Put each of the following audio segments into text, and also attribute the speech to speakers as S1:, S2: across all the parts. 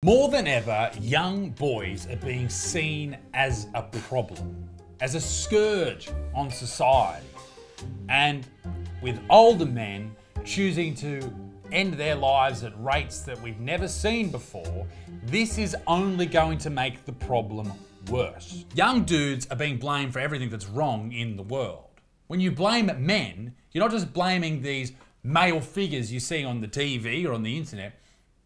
S1: More than ever, young boys are being seen as a problem, as a scourge on society. And with older men choosing to end their lives at rates that we've never seen before, this is only going to make the problem worse. Young dudes are being blamed for everything that's wrong in the world. When you blame men, you're not just blaming these male figures you see on the TV or on the internet.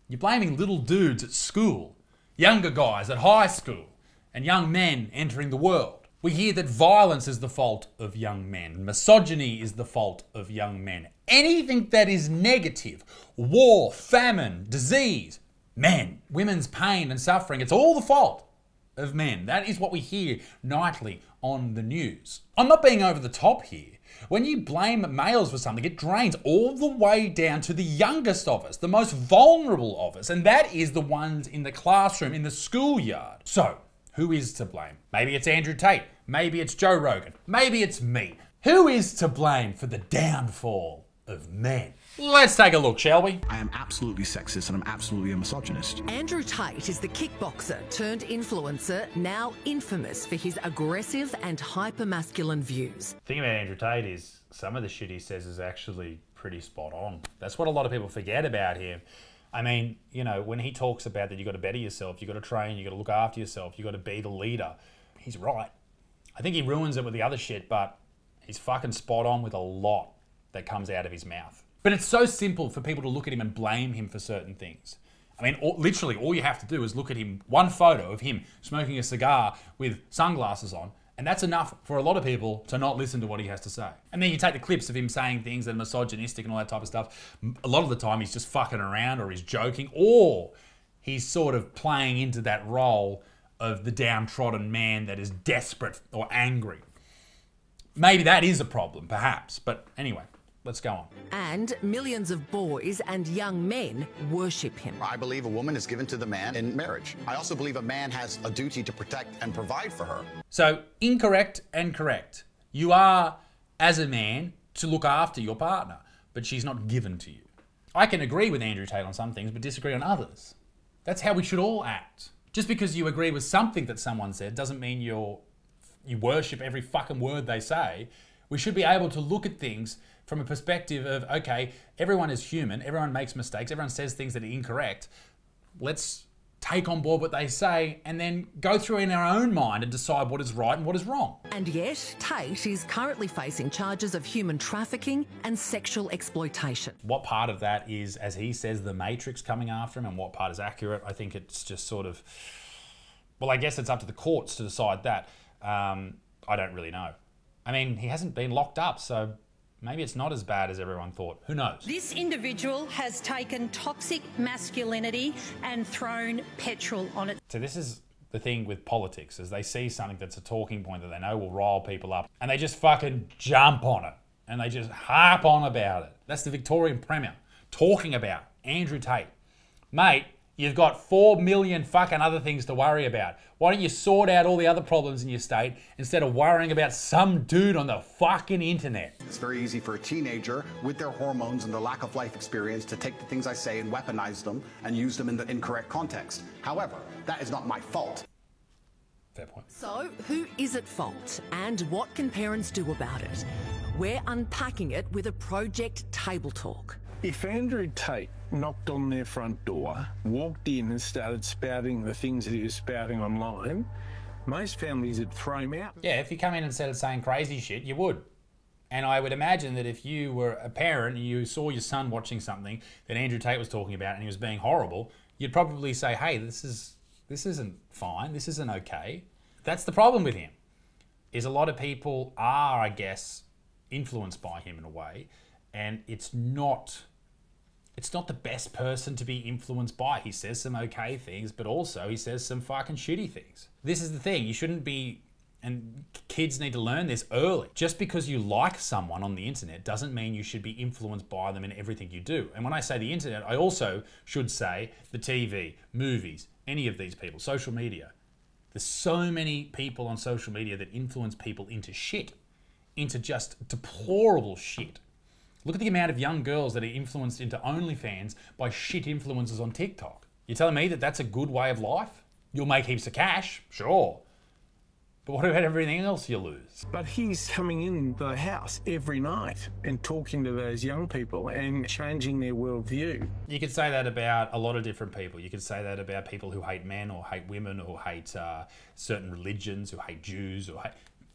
S1: You're blaming little dudes at school, younger guys at high school, and young men entering the world. We hear that violence is the fault of young men, misogyny is the fault of young men. Anything that is negative, war, famine, disease, men. Women's pain and suffering, it's all the fault of men. That is what we hear nightly on the news. I'm not being over the top here. When you blame males for something, it drains all the way down to the youngest of us, the most vulnerable of us, and that is the ones in the classroom, in the schoolyard. So, who is to blame? Maybe it's Andrew Tate, maybe it's Joe Rogan, maybe it's me. Who is to blame for the downfall of men? Let's take a look, shall we?
S2: I am absolutely sexist and I'm absolutely a misogynist.
S3: Andrew Tate is the kickboxer turned influencer, now infamous for his aggressive and hyper-masculine views.
S1: The thing about Andrew Tate is some of the shit he says is actually pretty spot on. That's what a lot of people forget about him. I mean, you know, when he talks about that you got to better yourself, you got to train, you got to look after yourself, you got to be the leader, he's right. I think he ruins it with the other shit, but he's fucking spot on with a lot that comes out of his mouth. But it's so simple for people to look at him and blame him for certain things. I mean, literally all you have to do is look at him, one photo of him smoking a cigar with sunglasses on, and that's enough for a lot of people to not listen to what he has to say. And then you take the clips of him saying things that are misogynistic and all that type of stuff. A lot of the time he's just fucking around, or he's joking, or he's sort of playing into that role of the downtrodden man that is desperate or angry. Maybe that is a problem, perhaps, but anyway. Let's go on.
S3: And millions of boys and young men worship him.
S4: I believe a woman is given to the man in marriage. I also believe a man has a duty to protect and provide for her.
S1: So, incorrect and correct. You are, as a man, to look after your partner, but she's not given to you. I can agree with Andrew Tate on some things, but disagree on others. That's how we should all act. Just because you agree with something that someone said doesn't mean you worship every fucking word they say. We should be able to look at things from a perspective of, okay, everyone is human, everyone makes mistakes, everyone says things that are incorrect. Let's take on board what they say and then go through in our own mind and decide what is right and what is wrong.
S3: And yet, Tate is currently facing charges of human trafficking and sexual exploitation.
S1: What part of that is, as he says, the Matrix coming after him, and what part is accurate? I think it's just sort of, well, I guess it's up to the courts to decide that. I don't really know. I mean, he hasn't been locked up, so maybe it's not as bad as everyone thought. Who knows?
S5: This individual has taken toxic masculinity and thrown petrol on it.
S1: So this is the thing with politics, is they see something that's a talking point that they know will rile people up, and they just fucking jump on it, and they just harp on about it. That's the Victorian Premier talking about Andrew Tate. Mate, you've got 4 million fucking other things to worry about. Why don't you sort out all the other problems in your state instead of worrying about some dude on the fucking internet?
S4: It's very easy for a teenager with their hormones and their lack of life experience to take the things I say and weaponize them and use them in the incorrect context. However, that is not my fault.
S1: Fair point.
S3: So, who is at fault and what can parents do about it? We're unpacking it with a Project Table Talk.
S6: If Andrew Tate knocked on their front door, walked in and started spouting the things that he was spouting online, most families would throw him out.
S1: Yeah, if you come in and started saying crazy shit, you would. And I would imagine that if you were a parent and you saw your son watching something that Andrew Tate was talking about and he was being horrible, you'd probably say, hey, this isn't fine, this isn't okay. That's the problem with him, is a lot of people are, I guess, influenced by him in a way, and it's not the best person to be influenced by. He says some okay things, but also he says some fucking shitty things. This is the thing, you shouldn't be, and kids need to learn this early. Just because you like someone on the internet doesn't mean you should be influenced by them in everything you do. And when I say the internet, I also should say the TV, movies, any of these people, social media. There's so many people on social media that influence people into shit, into just deplorable shit. Look at the amount of young girls that are influenced into OnlyFans by shit influencers on TikTok. You're telling me that that's a good way of life? You'll make heaps of cash, sure. But what about everything else you lose?
S6: But he's coming in the house every night and talking to those young people and changing their worldview.
S1: You could say that about a lot of different people. You could say that about people who hate men or hate women or hate certain religions, who hate Jews.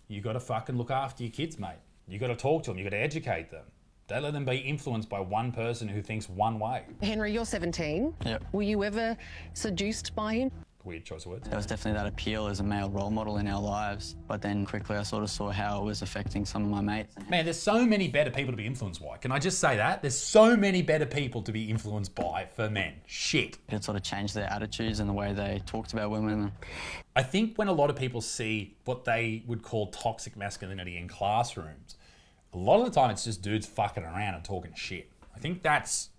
S1: You got to fucking look after your kids, mate. You got to talk to them. You got to educate them. Don't let them be influenced by one person who thinks one way.
S3: Henry, you're 17.
S7: Yep.
S3: Were you ever seduced by him?
S1: Weird choice of words.
S7: There was definitely that appeal as a male role model in our lives, but then quickly I sort of saw how it was affecting some of my mates.
S1: Man, there's so many better people to be influenced by. Can I just say that? There's so many better people to be influenced by for men. Shit.
S7: It sort of changed their attitudes and the way they talked about women.
S1: I think when a lot of people see what they would call toxic masculinity in classrooms, a lot of the time it's just dudes fucking around and talking shit. I think that's,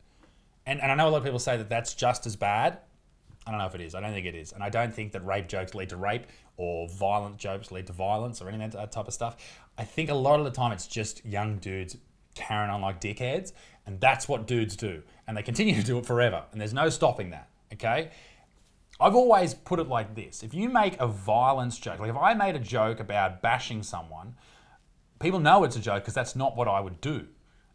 S1: and I know a lot of people say that that's just as bad. I don't know if it is. I don't think it is. And I don't think that rape jokes lead to rape or violent jokes lead to violence or any of that type of stuff. I think a lot of the time it's just young dudes carrying on like dickheads, and that's what dudes do. And they continue to do it forever, and there's no stopping that, okay? I've always put it like this. If you make a violence joke, like if I made a joke about bashing someone, people know it's a joke because that's not what I would do.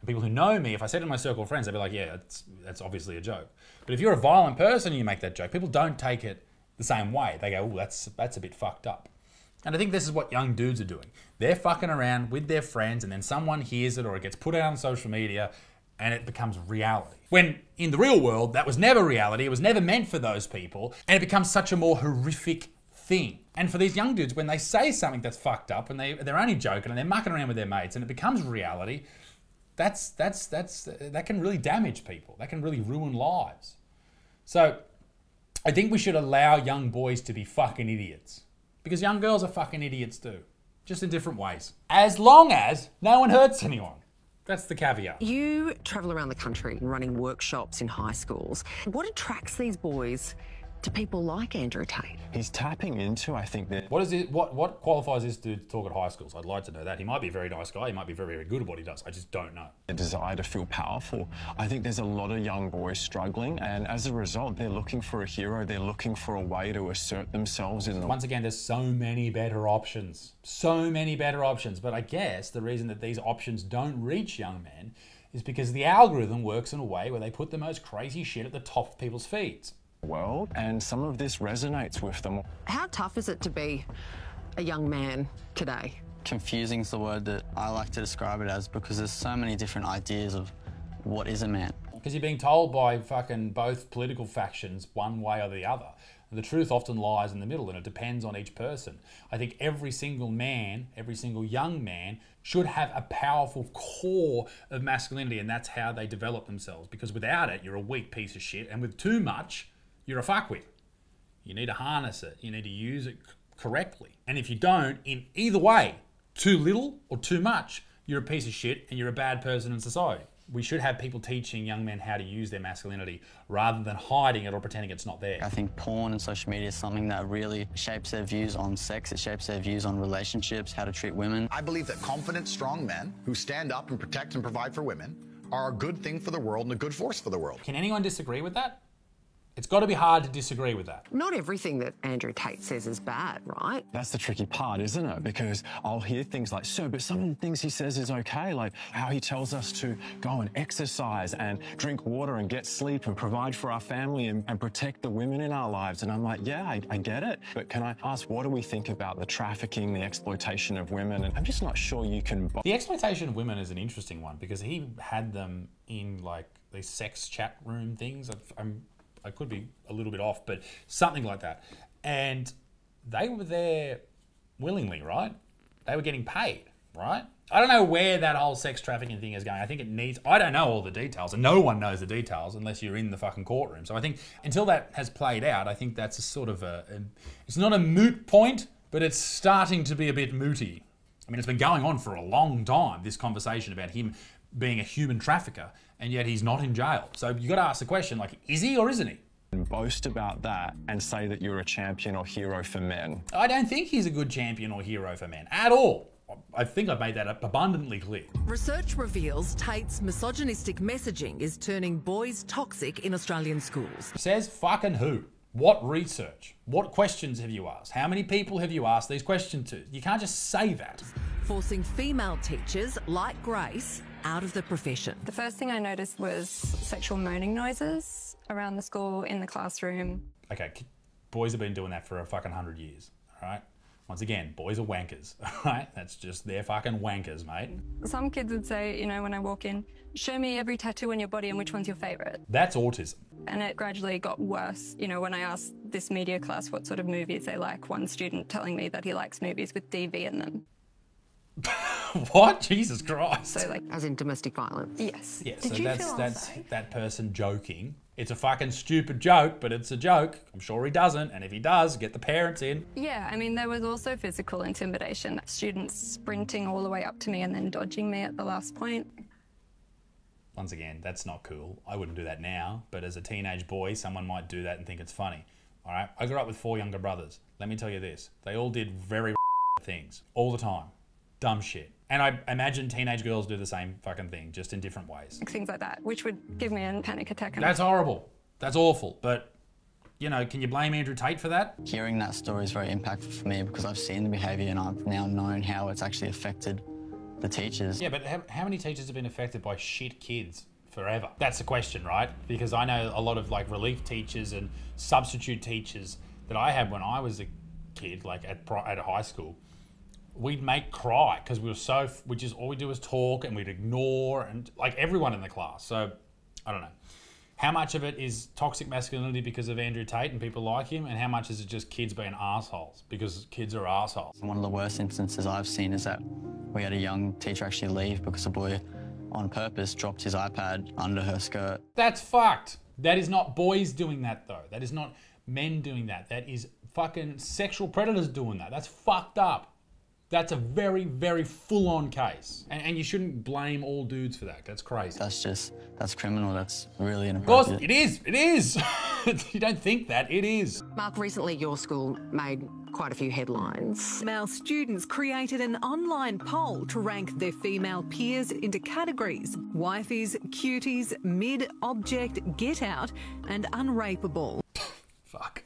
S1: And people who know me, if I said it in my circle of friends, they'd be like, yeah, that's obviously a joke. But if you're a violent person and you make that joke, people don't take it the same way. They go, oh, that's a bit fucked up. And I think this is what young dudes are doing. They're fucking around with their friends and then someone hears it or it gets put out on social media and it becomes reality. When in the real world, that was never reality. It was never meant for those people. And it becomes such a more horrific thing. And for these young dudes, when they say something that's fucked up and they're only joking and they're mucking around with their mates and it becomes reality, that can really damage people. That can really ruin lives. So I think we should allow young boys to be fucking idiots. Because young girls are fucking idiots too. Just in different ways. As long as no one hurts anyone. That's the caveat.
S3: You travel around the country running workshops in high schools. What attracts these boys to people like Andrew Tate?
S8: He's tapping into, I think, that...
S1: What qualifies this dude to talk at high schools? I'd like to know that. He might be a very nice guy. He might be very, very good at what he does. I just don't know.
S8: The desire to feel powerful. I think there's a lot of young boys struggling, and as a result, they're looking for a hero. They're looking for a way to assert themselves in the...
S1: Once again, there's so many better options. So many better options. But I guess the reason that these options don't reach young men is because the algorithm works in a way where they put the most crazy shit at the top of people's feeds.
S8: World, and some of this resonates with them.
S3: How tough is it to be a young man today?
S7: Confusing is the word that I like to describe it as, because there's so many different ideas of what is a man.
S1: Because you're being told by fucking both political factions one way or the other. And the truth often lies in the middle, and it depends on each person. I think every single man, every single young man should have a powerful core of masculinity, and that's how they develop themselves. Because without it, you're a weak piece of shit, and with too much, you're a fuckwit. You need to harness it. You need to use it correctly. And if you don't, in either way, too little or too much, you're a piece of shit and you're a bad person in society. We should have people teaching young men how to use their masculinity rather than hiding it or pretending it's not there.
S7: I think porn and social media is something that really shapes their views on sex. It shapes their views on relationships, how to treat women.
S4: I believe that confident, strong men who stand up and protect and provide for women are a good thing for the world and a good force for the world.
S1: Can anyone disagree with that? It's got to be hard to disagree with that.
S3: Not everything that Andrew Tate says is bad, right?
S8: That's the tricky part, isn't it? Because I'll hear things like, so, but some of the things he says is okay, like how he tells us to go and exercise and drink water and get sleep and provide for our family and protect the women in our lives. And I'm like, yeah, I get it. But can I ask, what do we think about the trafficking, the exploitation of women? And I'm just not sure you can...
S1: The exploitation of women is an interesting one because he had them in like these sex chat room things. I could be a little bit off, but something like that. And they were there willingly, right? They were getting paid, right? I don't know where that whole sex trafficking thing is going. I think it needs, I don't know all the details, and no one knows the details unless you're in the fucking courtroom. So I think until that has played out, I think that's a sort of it's not a moot point, but it's starting to be a bit mooty. I mean, it's been going on for a long time, this conversation about him being a human trafficker, and yet he's not in jail. So you got to ask the question, like, is he or isn't he?
S8: And boast about that and say that you're a champion or hero for men.
S1: I don't think he's a good champion or hero for men at all. I think I've made that abundantly clear.
S3: Research reveals Tate's misogynistic messaging is turning boys toxic in Australian schools.
S1: Says fucking who? What research? What questions have you asked? How many people have you asked these questions to? You can't just say that.
S3: Forcing female teachers like Grace out of the profession.
S9: The first thing I noticed was sexual moaning noises around the school, in the classroom.
S1: Okay, boys have been doing that for a fucking 100 years, all right? Once again, boys are wankers, all right? That's just, they're fucking wankers, mate.
S9: Some kids would say, you know, when I walk in, show me every tattoo on your body and which one's your favourite.
S1: That's autism.
S9: And it gradually got worse. You know, when I asked this media class what sort of movies they like, one student telling me that he likes movies with DV in them.
S1: What? Jesus Christ.
S9: So, like,
S3: as in domestic violence?
S9: Yes.
S1: Yeah, so that's that person joking. It's a fucking stupid joke, but it's a joke. I'm sure he doesn't, and if he does, get the parents in.
S9: Yeah, I mean, there was also physical intimidation. Students sprinting all the way up to me and then dodging me at the last point.
S1: Once again, that's not cool. I wouldn't do that now, but as a teenage boy, someone might do that and think it's funny. All right? I grew up with 4 younger brothers. Let me tell you this. They all did very things all the time. Dumb shit. And I imagine teenage girls do the same fucking thing, just in different ways.
S9: Things like that, which would give me a panic attack.
S1: That's horrible. That's awful. But, you know, can you blame Andrew Tate for that?
S7: Hearing that story is very impactful for me because I've seen the behaviour and I've now known how it's actually affected the teachers.
S1: Yeah, but how many teachers have been affected by shit kids forever? That's the question, right? Because I know a lot of like relief teachers and substitute teachers that I had when I was a kid, like at high school. We'd make cry because we just all we do is talk and we'd ignore and like everyone in the class. So I don't know. How much of it is toxic masculinity because of Andrew Tate and people like him, and how much is it just kids being assholes because kids are assholes?
S7: One of the worst instances I've seen is that we had a young teacher actually leave because a boy on purpose dropped his iPad under her skirt.
S1: That's fucked. That is not boys doing that though. That is not men doing that. That is fucking sexual predators doing that. That's fucked up. That's a very, very full-on case. And you shouldn't blame all dudes for that. That's crazy.
S7: That's criminal. That's really inappropriate.
S1: Of course, it is. It is. You don't think that. It is.
S3: Mark, recently your school made quite a few headlines.
S10: Male students created an online poll to rank their female peers into categories: wifeys, cuties, mid, object, get out, and unrapeable.
S1: Fuck.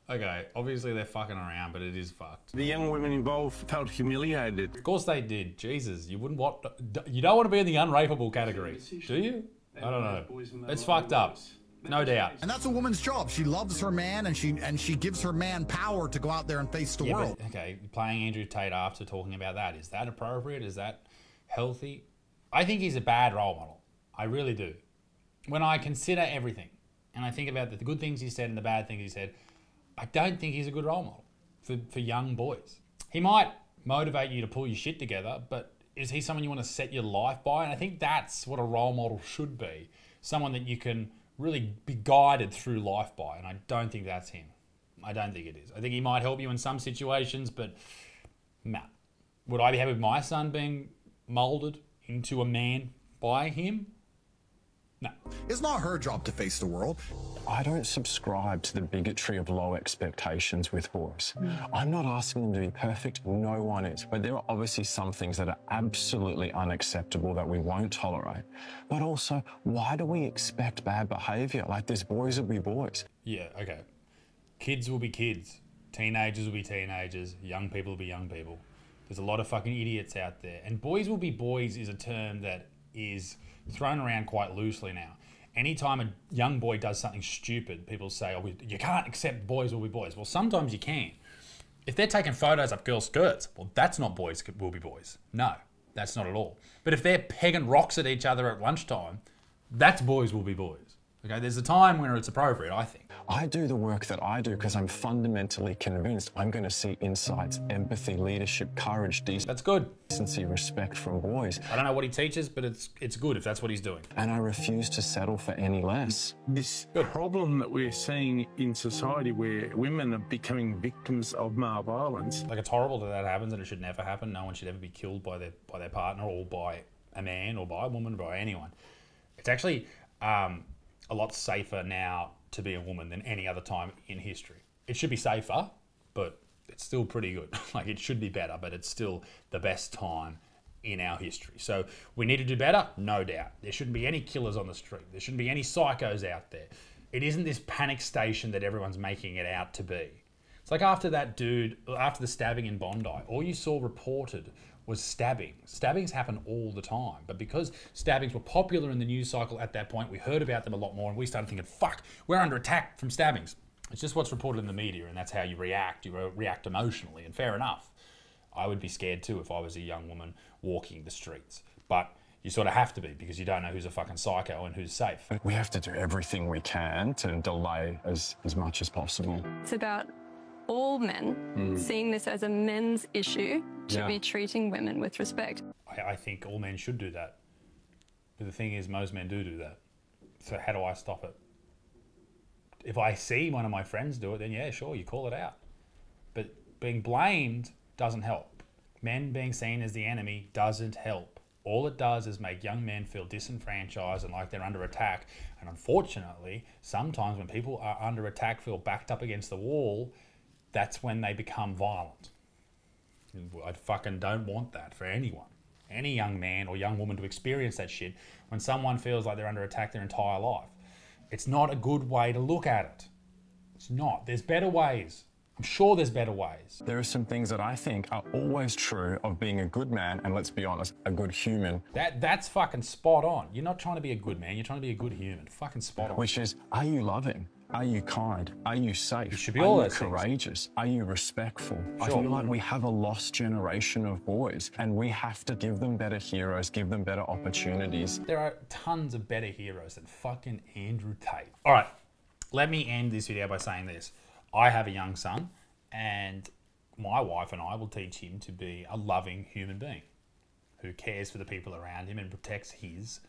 S1: Okay, obviously they're fucking around, but it is fucked.
S6: The young women involved felt humiliated.
S1: Of course they did. Jesus, you don't want to be in the unrapeable category, do you? I don't know. It's fucked up, no doubt.
S4: And that's a woman's job. She loves her man, and she gives her man power to go out there and face the world.
S1: But, okay, playing Andrew Tate after talking about that, is that appropriate? Is that healthy? I think he's a bad role model. I really do. When I consider everything, and I think about the good things he said and the bad things he said, I don't think he's a good role model for young boys. He might motivate you to pull your shit together, but is he someone you want to set your life by? And I think that's what a role model should be. Someone that you can really be guided through life by, and I don't think that's him. I don't think it is. I think he might help you in some situations, but nah. Would I be happy with my son being moulded into a man by him? No.
S4: It's not her job to face the world.
S8: I don't subscribe to the bigotry of low expectations with boys. I'm not asking them to be perfect, no one is. But there are obviously some things that are absolutely unacceptable that we won't tolerate. But also, why do we expect bad behaviour? Like, there's boys will be boys.
S1: Yeah, okay. Kids will be kids. Teenagers will be teenagers. Young people will be young people. There's a lot of fucking idiots out there. And boys will be boys is a term that is thrown around quite loosely now. Anytime a young boy does something stupid, people say, oh, you can't accept boys will be boys. Well, sometimes you can. If they're taking photos up girls' skirts, well, that's not boys will be boys. No, that's not at all. But if they're pegging rocks at each other at lunchtime, that's boys will be boys. Okay, there's a time when it's appropriate, I think.
S8: I do the work that I do because I'm fundamentally convinced I'm going to see insights, empathy, leadership, courage,
S1: That's good.
S8: decency, respect from boys.
S1: I don't know what he teaches, but it's good if that's what he's doing.
S8: And I refuse to settle for any less.
S6: This problem that we're seeing in society where women are becoming victims of male violence.
S1: Like, it's horrible that happens and it should never happen. No one should ever be killed by their partner or by a man or by a woman or by anyone. It's actually a lot safer now to be a woman than any other time in history. It should be safer, but it's still pretty good. Like, it should be better, but it's still the best time in our history. So we need to do better, no doubt. There shouldn't be any killers on the street. There shouldn't be any psychos out there. It isn't this panic station that everyone's making it out to be. It's like after that dude, after the stabbing in Bondi, all you saw reported was stabbings. Stabbings happen all the time, but because stabbings were popular in the news cycle at that point, we heard about them a lot more, and we started thinking, fuck, we're under attack from stabbings. It's just what's reported in the media, and that's how you react. You react emotionally, and fair enough. I would be scared too if I was a young woman walking the streets. But you sort of have to be, because you don't know who's a fucking psycho and who's safe.
S8: We have to do everything we can to delay as much as possible.
S9: It's about all men seeing this as a men's issue to be treating women with respect.
S1: I think all men should do that. But the thing is, most men do that. So how do I stop it? If I see one of my friends do it, then yeah, sure, you call it out. But being blamed doesn't help. Men being seen as the enemy doesn't help. All it does is make young men feel disenfranchised and like they're under attack. And unfortunately, sometimes when people are under attack, feel backed up against the wall, that's when they become violent. I fucking don't want that for anyone. Any young man or young woman to experience that shit when someone feels like they're under attack their entire life. It's not a good way to look at it. It's not. There's better ways. I'm sure there's better ways.
S8: There are some things that I think are always true of being a good man, and let's be honest, a good human.
S1: That's fucking spot on. You're not trying to be a good man, you're trying to be a good human. Fucking spot on.
S8: Which is, are you loving? Are you kind? Are you safe?
S1: You should be all those
S8: things. Are you courageous? Are you respectful?
S1: Sure.
S8: I feel like we have a lost generation of boys, and we have to give them better heroes, give them better opportunities.
S1: There are tons of better heroes than fucking Andrew Tate. All right, let me end this video by saying this. I have a young son, and my wife and I will teach him to be a loving human being who cares for the people around him and protects his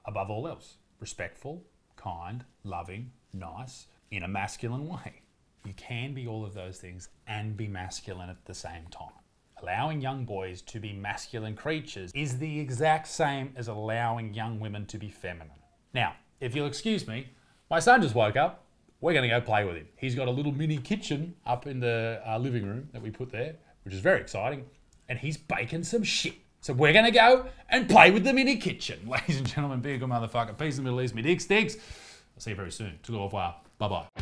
S1: above all else. Respectful, kind, loving, nice, in a masculine way. You can be all of those things and be masculine at the same time. Allowing young boys to be masculine creatures is the exact same as allowing young women to be feminine. Now, if you'll excuse me, my son just woke up. We're going to go play with him. He's got a little mini kitchen up in the living room that we put there, which is very exciting, and he's baking some shit. So we're going to go and play with the mini kitchen. Ladies and gentlemen, be a good motherfucker. Peace in the Middle East. Me dick sticks. I'll see you very soon. Tout au revoir. Bye-bye.